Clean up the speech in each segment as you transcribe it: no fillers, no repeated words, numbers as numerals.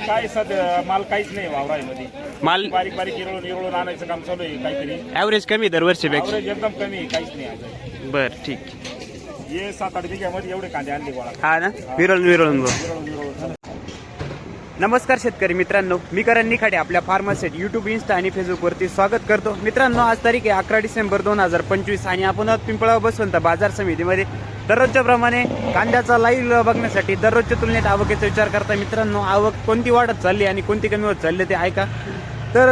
काय सध्या माल काहीच नाही वावरामध्ये. माल बारीक बारीक इरळून आणायचं काम चालू आहे. काहीतरी ॲव्हरेज कमी दरवर्षीपेक्षा. ॲव्हरेज एकदम कमी आहे, काहीच नाही आज. बरं ठीक. हे 7-8 बिघ्यामध्ये एवढे कांदे आणले गोळा. हा ना, विरळून बघ. विरळून नमस्कार शेतकरी मित्रांनो, मी करण निखाडे आपल्या फार्मासेट यूट्यूब, इंस्टा आणि फेसबुकवरती स्वागत करतो. मित्रांनो, आज तारीख आहे 11 डिसेंबर 2025 आणि आपण आहोत पिंपळगाव बसवंत बाजार समितीमध्ये. दररोजच्या प्रमाणे कांद्याचा लाईव्ह बघण्यासाठी दररोजच्या तुलनेत आवकेचा विचार करता. मित्रांनो, आवक कोणती वाढत चालली आणि कोणती कमी होत चालली ते ऐका. तर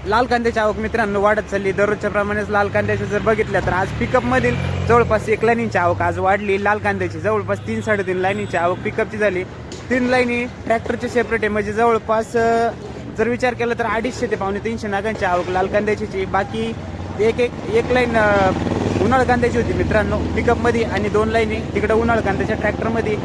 लाल कांद्याची आवक मित्रांनो वाढत चालली. दररोजच्या प्रमाणेच लाल कांद्याचे जर बघितल्या तर आज पिकअपमधील जवळपास 1 लाईनीची आवक आज वाढली. लाल कांद्याची जवळपास 3-3.5 लाईनीची आवक पिकअपची झाली. 3 लाईनी ट्रॅक्टरचे सेपरेट आहे, म्हणजे जवळपास जर विचार केला तर 250 ते 350 नागांची आवक लाल कांद्याची. बाकी एक लाईन उन्हाळ कांद्याची होती मित्रांनो पिकअपमध्ये आणि 2 लाईनी तिकडे उन्हाळ कांद्याच्या ट्रॅक्टरमध्ये.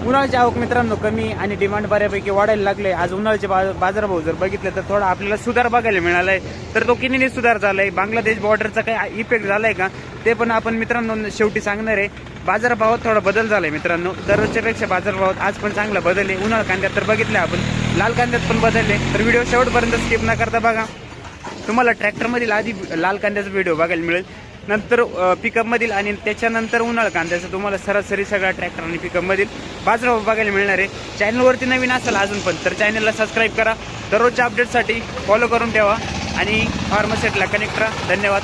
उन्हाळ्याची आवक मित्रांनो कमी आणि डिमांड बऱ्यापैकी वाढायला लागले. आज उन्हाळ्याचे बाजारभाव जर बघितले तर थोडा आपल्याला सुधार बघायला मिळाला आहे. तर तो कितीने सुधार झाला आहे, बांगलादेश बॉर्डरचा काही इफेक्ट झाला आहे का, ते पण आपण मित्रांनो शेवटी सांगणार आहे. बाजारभावात थोडा बदल झाला आहे मित्रांनो, दररोजच्यापेक्षा बाजारभावात आज पण चांगला बदल आहे. उन्हाळ कांद्यात तर बघितले आपण, लाल कांद्यात पण बदलले. तर व्हिडिओ शेवटपर्यंत स्किप न करता बघा. तुम्हाला ट्रॅक्टरमधील आधी लाल कांद्याचा व्हिडिओ बघायला मिळेल, नंतर पिकअपमधील आणि त्याच्यानंतर उन्हाळ कांद्याचा तुम्हाला सरासरी सगळा ट्रॅक्टर आणि पिकअपमधील बाजारभाव बघायला मिळणार आहे. चॅनलवरती नवीन असेल अजून पण तर चॅनलला सबस्क्राईब करा. दररोजच्या अपडेटसाठी फॉलो करून ठेवा आणि फार्मासेटला कनेक्ट राहा. धन्यवाद.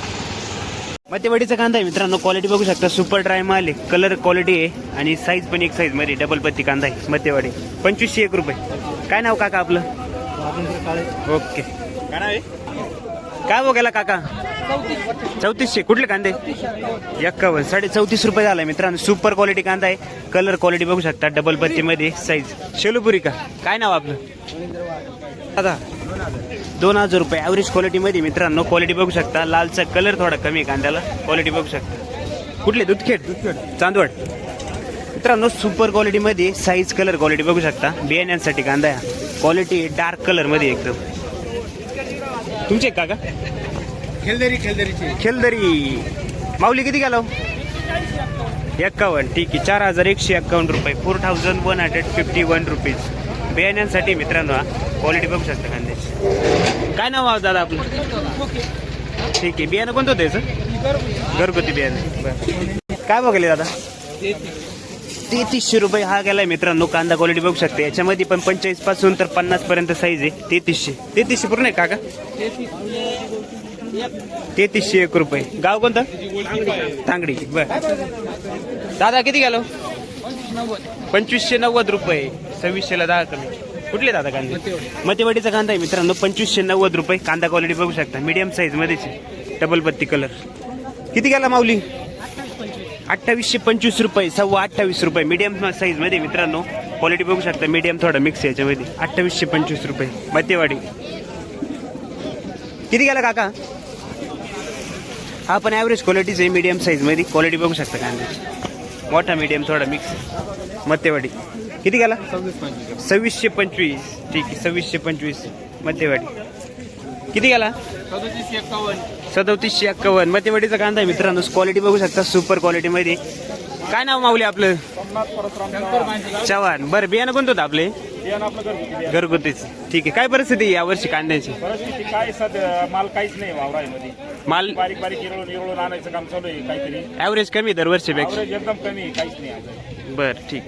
मध्यवाडीचा कांदा आहे मित्रांनो, क्वालिटी बघू शकता, सुपर ड्राय माल आहे, कलर क्वालिटी आहे आणि साईज पण एक साईज मध्ये डबल पत्ती कांदा आहे. मध्यवाडी 2501 रुपये. काय नाव काका आपलं? ओके. काय नाव आहे? काय बघायला काका? 3400. कुठले कांदे? 51. 34.5 रुपये झालाय मित्रांनो. सुपर क्वालिटी कांदा आहे, कलर क्वालिटी बघू शकता, डबल पत्ती मध्ये साईज. शेलूपुरी का? काय नाव आपलं? दादा 2000 रुपये. ॲव्हरेज क्वालिटी मध्ये मित्रांनो, क्वालिटी बघू शकता. लालचा कलर थोडा कमी आहे कांद्याला, क्वालिटी बघू शकता. कुठले? दुधखेड चांदवड मित्रांनो. सुपर क्वालिटी मध्ये साईज, कलर क्वालिटी बघू शकता. बियाण्यांसाठी कांदा आहे, क्वालिटी डार्क कलर मध्ये एकदम. तुमचे काका? खेलदरी. माऊली किती गेलो? 51. ठीक आहे. 4151 रुपये. 4151 रुपीज. बियाण्यांसाठी मित्रांनो क्वालिटी बघू शकता कांद्याची. काय नाव आहे दादा आपलं? ठीक आहे. बियाणं कोणतं होतं याचं? घरगुती बियाणं. बरं. काय बघले दादा? 3300 रुपये हा गेलाय मित्रांनो. कांदा क्वालिटी बघू शकता. याच्यामध्ये पण 45 पासून तर 50 पर्यंत साईज आहे. 3300 पूर्ण आहे काका? 3301 रुपये. गाव कोणतं? तांगडी. बर दादा किती गेलो? 2590 रुपये. 2600ला 10 कमी. कुठले दादा कांदे? मध्यवाडीचा कांदा आहे मित्रांनो. 2590 रुपये. कांदा क्वालिटी बघू शकता, मीडियम साईज मध्येच, डबल पत्ती कलर. किती गेला माऊली? 2825 रुपये. 28.25 रुपये. मीडियम साईज मध्ये मित्रांनो, क्वालिटी बघू शकता. मीडियम थोडा मिक्स याच्यामध्ये. 2825 रुपये मध्यवाडी. किती गेला काका? हा पण ॲव्हरेज क्वालिटीच आहे, मीडियम साईज मध्ये, क्वालिटी बघू शकता कांद्याची. मोठा मीडियम थोडा मिक्स मध्यवाडी. किती गेला? 2625. ठीक आहे. 2625 मध्यवाडी. किती गेला? 3751. मध्यवाडीचा कांदा आहे मित्रांनो. क्वालिटी बघू शकता, सुपर क्वालिटी मध्ये. काय नाव माऊली आपलं? चव्हाण. बरं. बियाणं कोणतं होतं आपले? घरगुतीच. ठीक आहे. काय परिस्थिती यावर्षी कांद्याची? परिस्थिती काय सध्या माल काहीच नाही वावरामध्ये. माल बारीक बारीक इरळून आणायचं काम चालू आहे. काहीतरी ॲव्हरेज कमी दरवर्षीपेक्षा. ॲव्हरेज एकदम कमी आहे, काहीच नाही आज. बरं ठीक.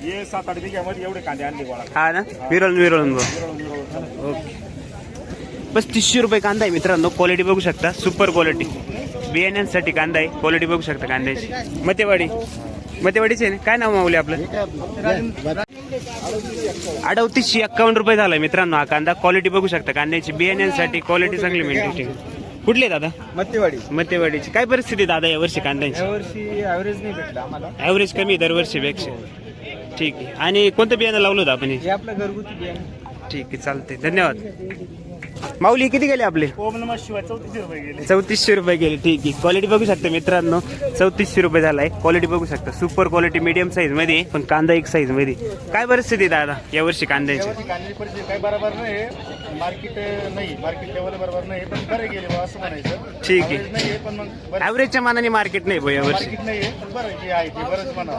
हे 7-8 बिघ्यामध्ये एवढे कांदे आणले गोळा. हा ना, विरळून बघ. विरळून ओके. 3500 रुपये कांदा आहे मित्रांनो. क्वालिटी बघू शकता, सुपर क्वालिटी. बियाण्यांसाठी कांदा आहे, क्वालिटी बघू शकता कांद्याची. मध्यवाडीचे आहे ना. काय नाव मावले आपलं? 3851 रुपये झालाय मित्रांनो हा कांदा. क्वालिटी बघू शकता कांद्याची. बियाण्यांसाठी क्वालिटी चांगली मेंटेन. कुठले दादा? मध्यवाडीची. काय परिस्थिती दादा यावर्षी कांद्याची? यावर्षी ॲव्हरेज नाही भेटला आम्हाला. ॲव्हरेज कमी दरवर्षीपेक्षा. ठीक आहे. आणि कोणतं बियाणं लावलं होतं आपण? हे आपलं घरगुती बियाणं. ठीक आहे, चालतंय. धन्यवाद. माऊली किती गेले आपले? ओम नमः शिवाय 34 रुपये गेले. 3400 रुपये गेले. ठीक आहे. क्वालिटी बघू शकता मित्रांनो, 3400 रुपये झालाय. क्वालिटी बघू शकता, सुपर क्वालिटी मीडियम साईज मध्ये, पण कांदा एक साईज मध्ये. काय परिस्थिती आहे दादा यावर्षी कांद्याची? कांद्याची परिस्थिती काही बरोबर नाही. मार्केट लेवल बरोबर नाही, पण बरे गेले बा असं म्हणायचं. ठीक आहे. नाही पण मग ॲव्हरेजच्या मानाने मार्केट नाही भाऊ यावर्षी. मार्केट नाही पण बरं जे आहे ते बरंच म्हणा.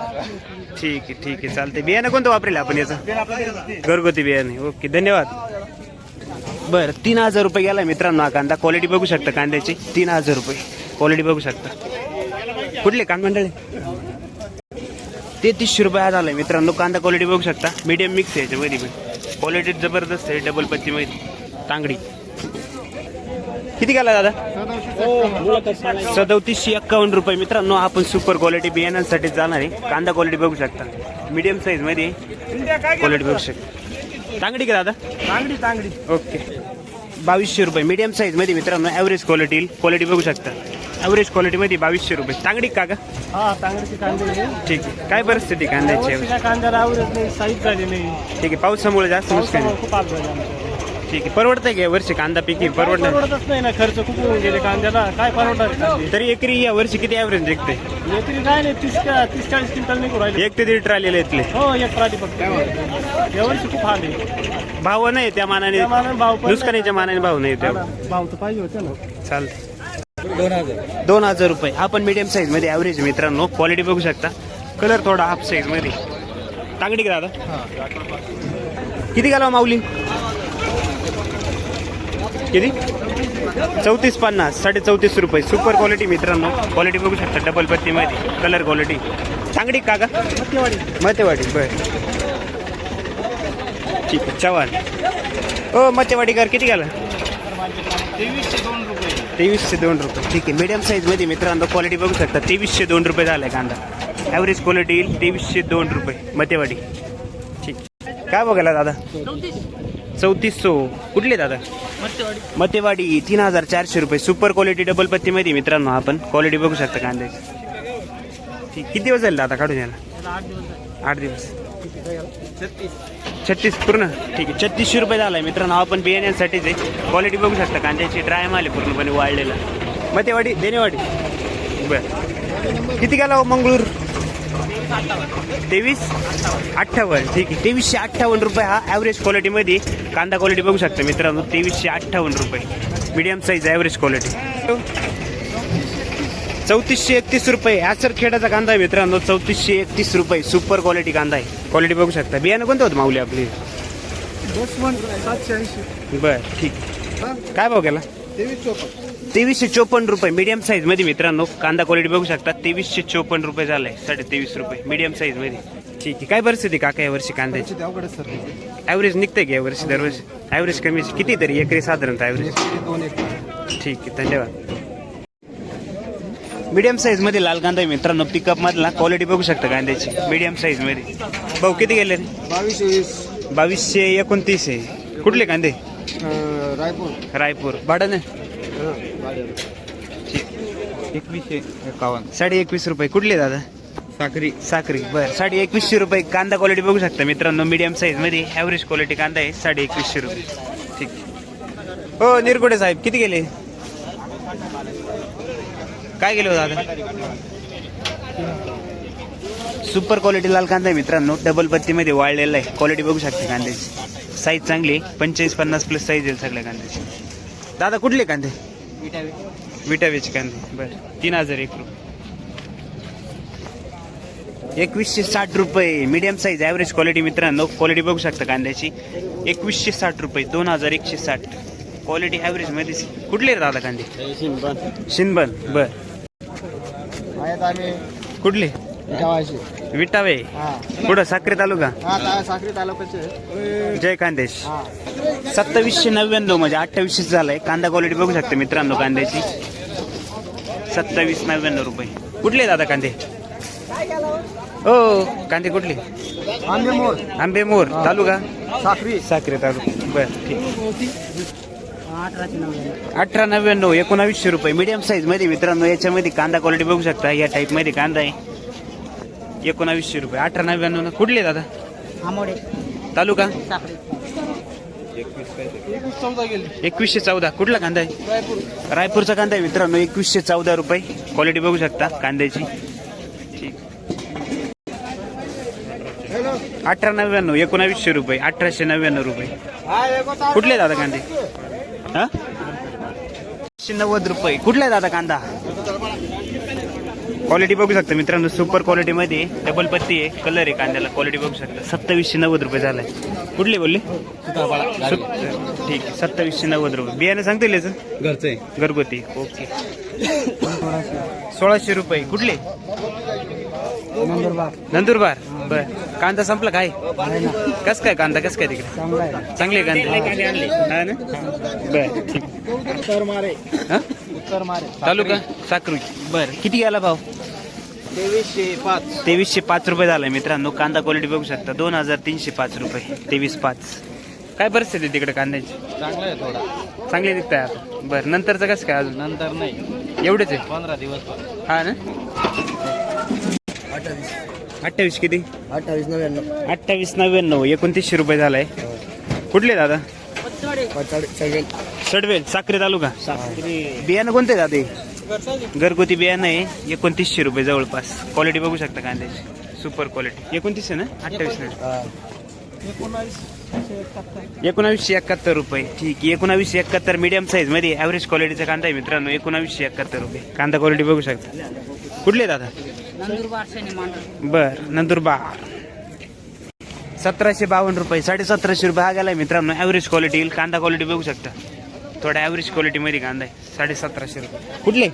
ठीक आहे, ठीक आहे, चालते. बियाणं कोणतं वापरेल आपण याचं? घरगुती बियाणे. ओके, धन्यवाद. बरं, 3000 रुपये गेला मित्रांनो हा कांदा. क्वालिटी बघू शकता कांद्याची, 3000 रुपये क्वालिटी बघू शकता. कुठले कांदा मंडळे? 3300 रुपये हा झालाय मित्रांनो कांदा. क्वालिटी बघू शकता, मीडियम मिक्स आहे याच्यामध्ये, पण क्वालिटी जबरदस्त आहे. डबल पत्ती मध्ये तांगडी. किती गेला दादा? 3751 रुपये मित्रांनो. आपण सुपर क्वालिटी बियाण्यांसाठी जाणार आहे. कांदा क्वालिटी बघू शकता, मीडियम साईज मध्ये क्वालिटी बघू शकता. तांगडी का दादा? तांगडी. ओके, 2200 रुपये मीडियम साईज मध्ये मित्रांनो. ॲव्हरेज क्वालिटी बघू शकता. ॲव्हरेज क्वालिटी मध्ये 2200 रुपये. तांगडी का गा? हा, तांगडीची कांदे. ठीक आहे. काय परिस्थिती कांद्याची? कांद्याला आवडत नाही, साईज झाली नाही. ठीक आहे, पावसामुळे जास्त मुश्किल आहे. खूप हाल झाले आमचे. ठीक आहे, परवडतंय का वर्षी कांदा पिकी? परवडतच नाही ना, खर्च खूप होऊन गेले कांद्याला. काय परवडणार? तरी एकरी या वर्षी किती ॲव्हरेज निघते? एकरी काय नाही, 30-40 क्विंटल निघून राहिले. 1 ते 1.5 ट्रालीला येतले. हो, एक ट्राली फक्त. यावर्षी खूप हाल आहे. भाव नाही त्या मानाने, त्या मानाने भाव पण नुकसानीच्या मानाने भाव नाही त्या. भाव तर पाहिजे होते ना. चालते. 2000 रुपये. आपण मीडियम साईज मध्ये ॲव्हरेज मित्रांनो. क्वालिटी बघू शकता, कलर थोडा हाफ साईज मध्ये. तांगडी का दादा? किती घालावा माऊली? किती? 3450, 34.5 रुपये. सुपर क्वालिटी मित्रांनो. क्वालिटी बघू शकता, डबल पत्ती मध्ये, कलर क्वालिटी. तांगडी का गा? मतेवाडी. बर, ठीक आहे. चव्हाण. ओ मतेवाडीकर किती घाला? 2302 रुपये. 2302 रुपये. ठीक आहे, मीडियम साईज मध्ये मित्रांनो. क्वालिटी बघू शकता, 2302 रुपये झालाय कांदा. ॲव्हरेज क्वालिटी येईल 2302 रुपये मतेवाडी. ठीक. काय बघायला दादा? 3400. कुठले दादा? मतेवाडी. 3400 रुपये. सुपर क्वालिटी डबल पत्ती मध्ये मित्रांनो. आपण क्वालिटी बघू शकता कांद्याची. ठीक. किती दिवस झाले दादा काढून यायला? 8 दिवस. 36 पूर्ण. ठीक आहे, 3600 रुपये झालाय मित्रांनो. आपण बियाण्यांसाठीच आहे. क्वालिटी बघू शकता कांद्याची. ड्राय माल आहे पूर्णपणे वाळलेला. मतेवाडी, देनेवाडी. बर, किती गेला हो मंगळूर? 2358. ठीक आहे, 2358 रुपये हा ॲव्हरेज क्वालिटीमध्ये कांदा. क्वालिटी बघू शकता मित्रांनो, 2358 रुपये मीडियम साईज ॲव्हरेज क्वालिटी. 3431 रुपये. ॲसर खेडाचा कांदा आहे मित्रांनो. 3431 रुपये. सुपर क्वालिटी कांदा आहे. क्वालिटी बघू शकता. बियाणं कोणतं होतं माऊली आपली? 780. बर, ठीक. काय भाव केला? 2354 रुपये मीडियम साईज मध्ये मित्रांनो. कांदा क्वालिटी बघू शकता, 2354 रुपये झालाय. 23.5 रुपये मीडियम साईज मध्ये. ठीक आहे. काय परिस्थिती काका यावर्षी कांद्याची? ॲव्हरेज निघते की यावर्षी? दरवर्षी ॲव्हरेज कमी किती तरी एकरी साधारणतः ॲव्हरेज? ठीक आहे, धन्यवाद. मीडियम साईज मध्ये लाल कांदा आहे मित्रांनो. पिकअप मधला. क्वालिटी बघू शकता कांद्याची, मीडियम साईज मध्ये. भाऊ किती गेले? 2229 आहे. कुठले कांदे? रायपूर. भाडं नाही? 2151. 21.5 रुपये. कुठले दादा? साखरी. बरं, 21.5 रुपये. कांदा क्वालिटी बघू शकता मित्रांनो. मीडियम साईज मध्ये ॲव्हरेज क्वालिटी कांदा आहे. 21.5 रुपये. ठीक. हो निरगुडे साहेब किती गेले? काय गेले हो दादा? सुपर क्वालिटी लाल कांदा आहे मित्रांनो. डबल पत्ती मध्ये वाळलेला आहे. क्वालिटी बघू शकता कांद्याची. साईज चांगली आहे. 45-50 प्लस साईज आहे सगळ्या कांद्याची. दादा कुठले कांदे? विटावेचे कांदे. बरं, 3001 रुपये. 2160 रुपये मीडियम साईज ॲव्हरेज क्वालिटी मित्रांनो. क्वालिटी बघू शकता कांद्याची. 2160 रुपये. 2160 क्वालिटी ॲव्हरेज मध्ये. कुठले दादा कांदे? शिनबन. बर, कुठले? विटावे. कुठं? साक्री तालुका. साखरी तालुक्याचे. जय कांदेश. 2799 म्हणजे 2800 झालाय. कांदा क्वालिटी बघू शकता मित्रांनो कांद्याची. 2799 रुपये. कुठले दादा कांदे? हो, कांदे कुठले? आंबेमोर. तालुका? साक्री तालुका. बर, ठीक. 1899. 1900 रुपये मीडियम साईज मध्ये मित्रांनो. याच्यामध्ये कांदा क्वालिटी बघू शकता. या टाईप मध्ये कांदा आहे. 1900 रुपये. 1899. कुठले दादा? तालुका? 2114. कुठला कांदा आहे? रायपूरचा कांदा आहे मित्रांनो, 2114 रुपये. क्वालिटी बघू शकता कांद्याची. ठीक. 1899, 1900 रुपये, 1899 रुपये. कुठले दादा कांदे? हा, 90 रुपये. कुठला आहे दादा कांदा? क्वालिटी बघू शकता मित्रांनो, सुपर क्वालिटी मध्ये डबल पत्ती आहे, कलर आहे कांद्याला. क्वालिटी बघू शकता. 2790 रुपये झालाय. कुठले बोलले? ठीक आहे, 2790 रुपये. बियाणं सांगता येईल याचं? घरचे घरगुती. ओके. 1600 रुपये. कुठले? नंदुरबार. बर. कांदा संपला काय? कस काय कांदा, कस काय तिकडे? चांगले कांदे हा ना. बर ठीक. उत्तर मारे तालुका साक्री. बर. किती गेला भाव? 2305 रुपये झालाय मित्रांनो. कांदा क्वालिटी बघू शकता. 2305 रुपये. 2305. काय परिस्थिती आहे तिकडे कांद्याची? चांगला आहे थोडा. चांगली दिसत आहे आता. बरं. नंतरचं कसं काय अजून? नंतर नाही, एवढेच आहे? 15 दिवस. हा ना. 28 किती? 2899. 2899. 2900 रुपये झालाय. कुठले दादा? सडवेल साक्री तालुका. बियाणं कोणते दादा? घरगुती बियाणं आहे. 2900 रुपये जवळपास. क्वालिटी बघू शकता कांद्याची, सुपर क्वालिटी. 29 ना? 28 ना? 1971 रुपये. ठीक. 1971 मीडियम साईज मध्ये ॲव्हरेज क्वालिटीचा कांदा आहे मित्रांनो. 1971 रुपये. कांदा क्वालिटी बघू शकता. कुठले दादा? बर. नंदुरबार. 1752 रुपये. 1750 रुपये हा गेलाय मित्रांनो. ॲव्हरेज क्वालिटी येईल. कांदा क्वालिटी बघू शकता. थोडा ॲव्हरेज क्वालिटी मध्ये कांदा आहे. 1750 रुपये. कुठले?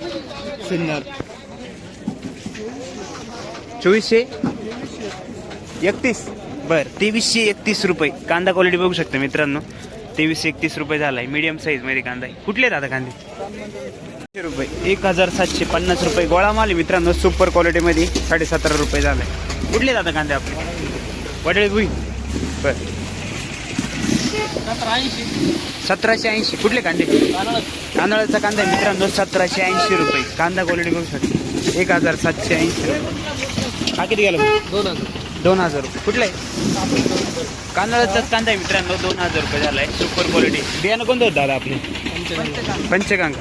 2431. बर. 2331 रुपये. कांदा क्वालिटी बघू शकता मित्रांनो. 2331 रुपये झालाय. मीडियम साईज मध्ये कांदा आहे. कुठले दादा कांदे? रुपये. 1750 रुपये. गोळा माल आहे मित्रांनो, सुपर क्वालिटी मध्ये. 17.5 रुपये झालाय. कुठले दादा कांदे आपले? वडळे भुई. बर. 1780. कुठले कांदे? तांदळाचा कांदा आहे मित्रांनो. 1780 रुपये. कांदा क्वालिटी बघू शकता. 1780 रुपये. हा किती गेला? 2000 रुपये. कुठले? कांदळाचा कांदा आहे मित्रांनो. 2000 रुपये झालाय. Super quality. बियाणं कोणतं होतं दादा आपले? पंचगंग.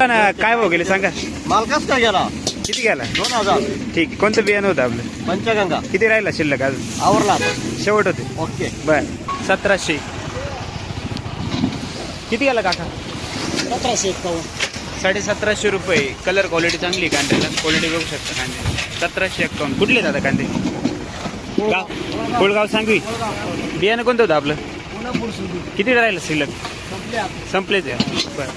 काय भाव गेले सांगा? माल कस काय गेला? किती गेला? 2000. ठीक. कोणतं बियाणं होतं आपलं? पंचगंगा. किती राहिला शिल्लक अजून? आवरला शेवट होते. ओके. बर. 1700. किती गेला काका? 1751. 1750 रुपये. कलर क्वालिटी चांगली कांद्याला. क्वालिटी बघू शकता कांदे. 1751. कुठले दादा कांदे? गाव कोळगाव सांगवी. बियाणं कोणतं होतं आपलं? किती राहिलं शिल्लक? संपलेच आहे. बरं.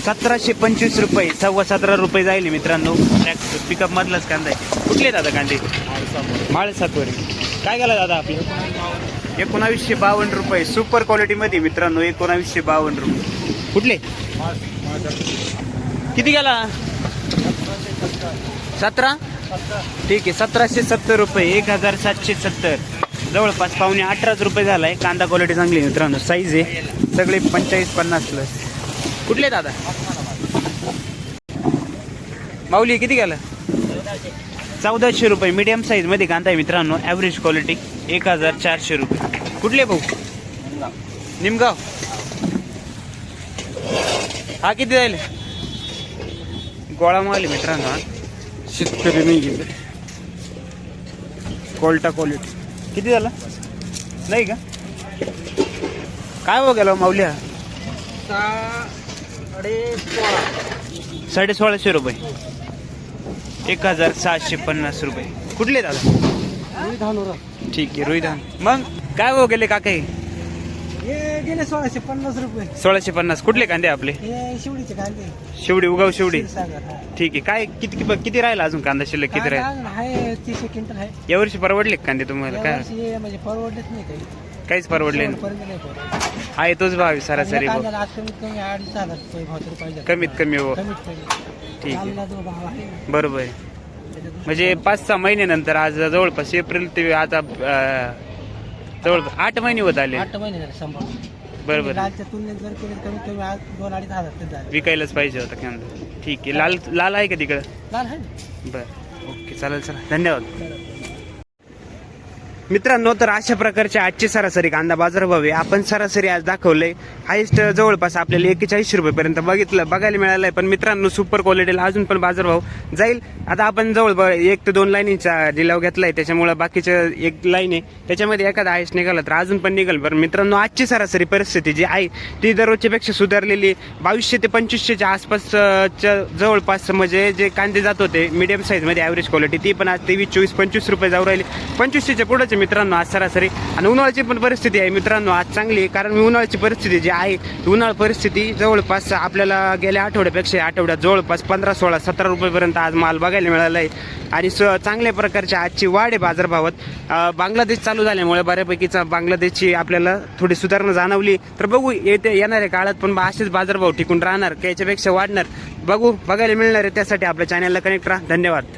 1725 रुपये. 17.25 रुपये जाईल मित्रांनो. पिकअप मधलाच कांदा आहे. कुठले दादा कांदे? माळ सातवरी. काय गेला दादा आपले? 1952 रुपये. सुपर क्वालिटी मध्ये मित्रांनो. 1952 रुपये. कुठले? किती गेला? 17. ठीक आहे. 1770 रुपये. 1770. जवळपास पावणे 18 रुपये झालाय. कांदा क्वालिटी चांगली मित्रांनो. साईज आहे सगळे 45-50 प्लस. कुठले दादा? माऊली. किती गेला? 1400 रुपये. मीडियम साईज मध्ये कांदा आहे मित्रांनो. Average quality. 1400 रुपये. कुठले भाऊ? निमगाव. हा किती जाईल? गोळा माल मित्रांनो. शेतकरी नाही गेले. कोल्टा क्वालिटी. किती झाला? नाही का? काय हो गेला माऊल्या? 1650 रुपये. 1750 रुपये. कुठले दादा? ठीक आहे. रोहिधान. मग काय हो गेले काका? गेले 1650 रुपये. 1650. कुठले कांदे आपले? शिवडीचे कांदे. शिवडी. उगाव शिवडी. सागर. ठीक आहे. काय किती राहिला अजून कांदा शिल्लक? किती राहिला? आहे 30 क्विंटल आहे. यावर्षी परवडले का कांदे तुम्हाला? काय यावर्षी म्हणजे परवडलेच नाही काही. काहीच परवडले नाही. शेवटपर्यंत नाही परवडलं. आहे तोच भाव आहे सरासरी भाव. कांद्याला आज कमीत कमी 2,500 रुपये भाव तरी पाहिजे. कमीत कमी हो. कमीत कमी. ठीक आहे. कांद्याला जो भाव आहे ना, बरोबर आहे. त्याच्यातून म्हणजे 5-6 महिन्यानंतर आज जवळपास एप्रिल ते आता जवळपास 8 महिने होत आले. 8 महिने झाले सांभाळून. बरोबर. लालच्या तुलनेत जर केले कमीत कमी आज 2,500 तरी झाले. विकायलाच पाहिजे होता कांदा. ठीक आहे. लाल आहे का तिकडं? लाल आहे ना? बरं. ओके. चालेल. चला. धन्यवाद. मित्रांनो, तर अशा प्रकारचे आजची सरासरी कांदा बाजारभाव आहे. आपण सरासरी आज दाखवलंय. हायेस्ट जवळपास आपल्याला 41 रुपयेपर्यंत बघायला मिळालंय. पण मित्रांनो, सुपर क्वालिटीला अजून पण बाजारभाव जाईल. आता आपण जवळ 1 ते 2 लाईनीचा लिलाव घेतलाय, त्याच्यामुळे बाकीच्या 1 लाईन आहे त्याच्यामध्ये एखादा हायेस्ट निघाला तर अजून पण निघाल. पण मित्रांनो, आजची सरासरी परिस्थिती जी आहे ती दररोजच्या पेक्षा सुधारलेली. 2200 ते 2500च्या आसपासच्या जवळपास म्हणजे जे कांदे जात होते मीडियम साईजमध्ये ॲव्हरेज क्वालिटी, ती पण आज 23, 24, 25 रुपये जाऊ राहिली. 2500च्या पुढेच मित्रांनो आज सरासरी. आणि उन्हाळ्याची पण परिस्थिती आहे मित्रांनो आज चांगली आहे, कारण उन्हाळ्याची परिस्थिती जी आहे उन्हाळी परिस्थिती जवळपास आपल्याला गेल्या आठवड्यापेक्षा आठवड्यात जवळपास 15, 16, 17 रुपयेपर्यंत आज माल बघायला मिळाला आहे. आणि चांगल्या प्रकारची आजची वाढ आहे बाजारभावात. बांगलादेश चालू झाल्यामुळे बऱ्यापैकीचा बांगलादेशची आपल्याला थोडी सुधारणा जाणवली. तर बघू येणाऱ्या काळात पण असेच बाजारभाव टिकून राहणार का याच्यापेक्षा वाढणार बघायला मिळणार आहे. त्यासाठी आपल्या चॅनलला कनेक्ट राहा. धन्यवाद.